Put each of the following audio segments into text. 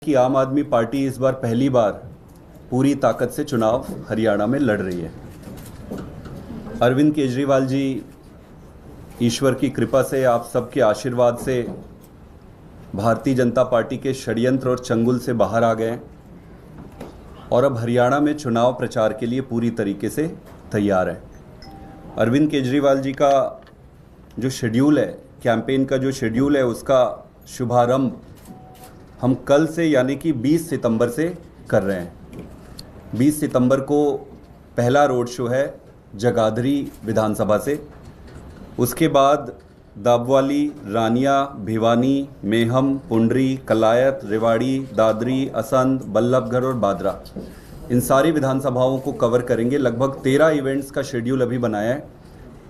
कि आम आदमी पार्टी इस बार पहली बार पूरी ताकत से चुनाव हरियाणा में लड़ रही है। अरविंद केजरीवाल जी ईश्वर की कृपा से, आप सबके आशीर्वाद से भारतीय जनता पार्टी के षड्यंत्र और चंगुल से बाहर आ गए और अब हरियाणा में चुनाव प्रचार के लिए पूरी तरीके से तैयार है। अरविंद केजरीवाल जी का जो शेड्यूल है, कैंपेन का जो शेड्यूल है, उसका शुभारंभ हम कल से यानी कि 20 सितंबर से कर रहे हैं। 20 सितंबर को पहला रोड शो है जगाधरी विधानसभा से। उसके बाद दाबवाली, रानिया, भिवानी, मेहम, पुंडरी, कलायत, रेवाड़ी, दादरी, असंध, बल्लभगढ़ और बादरा, इन सारी विधानसभाओं को कवर करेंगे। लगभग 13 इवेंट्स का शेड्यूल अभी बनाया है।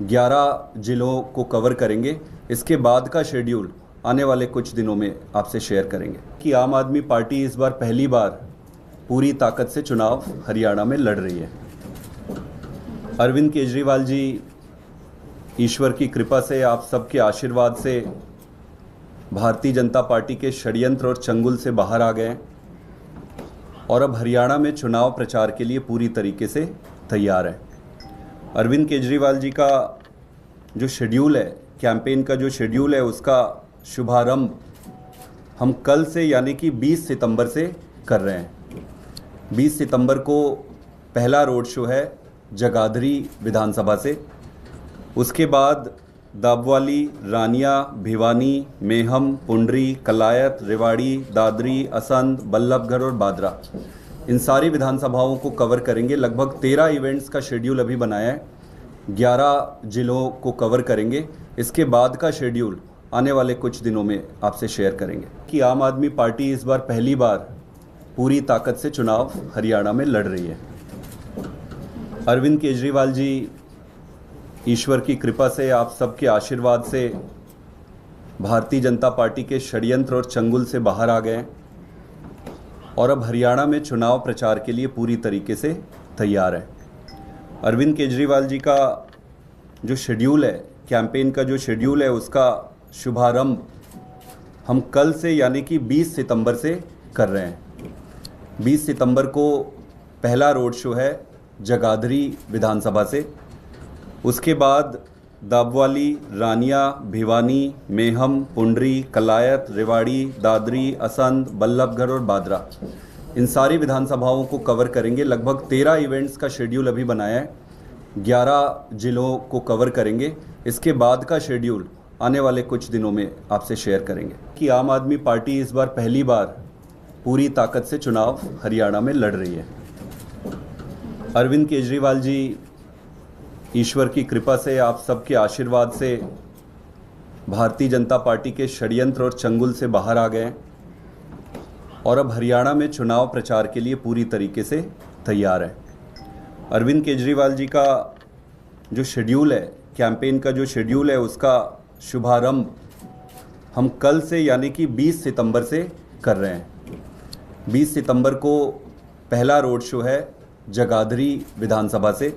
11 जिलों को कवर करेंगे। इसके बाद का शेड्यूल आने वाले कुछ दिनों में आपसे शेयर करेंगे कि आम आदमी पार्टी इस बार पहली बार पूरी ताकत से चुनाव हरियाणा में लड़ रही है। अरविंद केजरीवाल जी ईश्वर की कृपा से, आप सबके आशीर्वाद से भारतीय जनता पार्टी के षड्यंत्र और चंगुल से बाहर आ गए और अब हरियाणा में चुनाव प्रचार के लिए पूरी तरीके से तैयार है। अरविंद केजरीवाल जी का जो शेड्यूल है, कैंपेन का जो शेड्यूल है, उसका शुभारंभ हम कल से यानी कि 20 सितंबर से कर रहे हैं। 20 सितंबर को पहला रोड शो है जगाधरी विधानसभा से। उसके बाद दाबवाली, रानिया, भिवानी, मेहम, पुंडरी, कलायत, रेवाड़ी, दादरी, असंध, बल्लभगढ़ और बादरा, इन सारी विधानसभाओं को कवर करेंगे। लगभग 13 इवेंट्स का शेड्यूल अभी बनाया है। 11 जिलों को कवर करेंगे। इसके बाद का शेड्यूल आने वाले कुछ दिनों में आपसे शेयर करेंगे कि आम आदमी पार्टी इस बार पहली बार पूरी ताकत से चुनाव हरियाणा में लड़ रही है। अरविंद केजरीवाल जी ईश्वर की कृपा से, आप सबके आशीर्वाद से भारतीय जनता पार्टी के षड्यंत्र और चंगुल से बाहर आ गए और अब हरियाणा में चुनाव प्रचार के लिए पूरी तरीके से तैयार है। अरविंद केजरीवाल जी का जो शेड्यूल है, कैंपेन का जो शेड्यूल है, उसका शुभारंभ हम कल से यानी कि 20 सितंबर से कर रहे हैं। 20 सितंबर को पहला रोड शो है जगाधरी विधानसभा से। उसके बाद दाबवाली, रानिया, भिवानी, मेहम, पुंडरी, कलायत, रेवाड़ी, दादरी, असंध, बल्लभगढ़ और बादरा, इन सारी विधानसभाओं को कवर करेंगे। लगभग 13 इवेंट्स का शेड्यूल अभी बनाया है। 11 जिलों को कवर करेंगे। इसके बाद का शेड्यूल आने वाले कुछ दिनों में आपसे शेयर करेंगे कि आम आदमी पार्टी इस बार पहली बार पूरी ताकत से चुनाव हरियाणा में लड़ रही है। अरविंद केजरीवाल जी ईश्वर की कृपा से, आप सबके आशीर्वाद से भारतीय जनता पार्टी के षड्यंत्र और चंगुल से बाहर आ गए और अब हरियाणा में चुनाव प्रचार के लिए पूरी तरीके से तैयार है। अरविंद केजरीवाल जी का जो शेड्यूल है, कैंपेन का जो शेड्यूल है, उसका शुभारंभ हम कल से यानी कि 20 सितंबर से कर रहे हैं। 20 सितंबर को पहला रोड शो है जगाधरी विधानसभा से।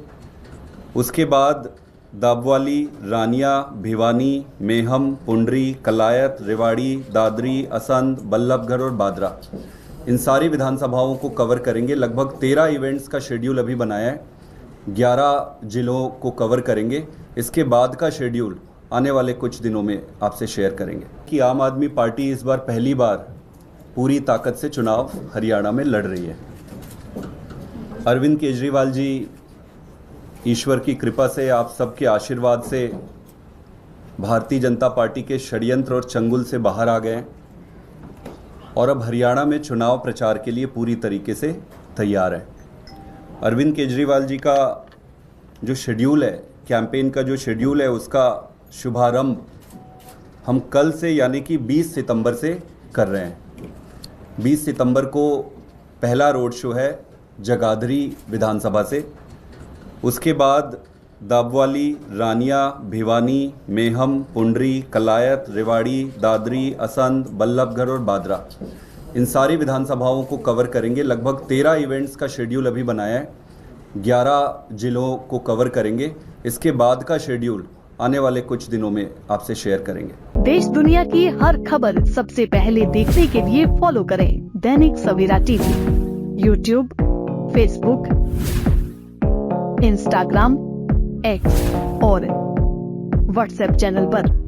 उसके बाद दाबवाली, रानिया, भिवानी, मेहम, पुंडरी, कलायत, रेवाड़ी, दादरी, असंध, बल्लभगढ़ और बादरा, इन सारी विधानसभाओं को कवर करेंगे। लगभग 13 इवेंट्स का शेड्यूल अभी बनाया है। 11 जिलों को कवर करेंगे। इसके बाद का शेड्यूल आने वाले कुछ दिनों में आपसे शेयर करेंगे कि आम आदमी पार्टी इस बार पहली बार पूरी ताकत से चुनाव हरियाणा में लड़ रही है। अरविंद केजरीवाल जी ईश्वर की कृपा से, आप सबके आशीर्वाद से भारतीय जनता पार्टी के षड्यंत्र और चंगुल से बाहर आ गए और अब हरियाणा में चुनाव प्रचार के लिए पूरी तरीके से तैयार है। अरविंद केजरीवाल जी का जो शेड्यूल है, कैंपेन का जो शेड्यूल है, उसका शुभारंभ हम कल से यानी कि 20 सितंबर से कर रहे हैं। 20 सितंबर को पहला रोड शो है जगाधरी विधानसभा से। उसके बाद दाबवाली, रानिया, भिवानी, मेहम, पुंडरी, कलायत, रेवाड़ी, दादरी, असंध, बल्लभगढ़ और बादरा, इन सारी विधानसभाओं को कवर करेंगे। लगभग 13 इवेंट्स का शेड्यूल अभी बनाया है। 11 जिलों को कवर करेंगे। इसके बाद का शेड्यूल आने वाले कुछ दिनों में आपसे शेयर करेंगे। देश दुनिया की हर खबर सबसे पहले देखने के लिए फॉलो करें Dainik Savera TV YouTube, Facebook, Instagram, X और व्हाट्सएप चैनल पर।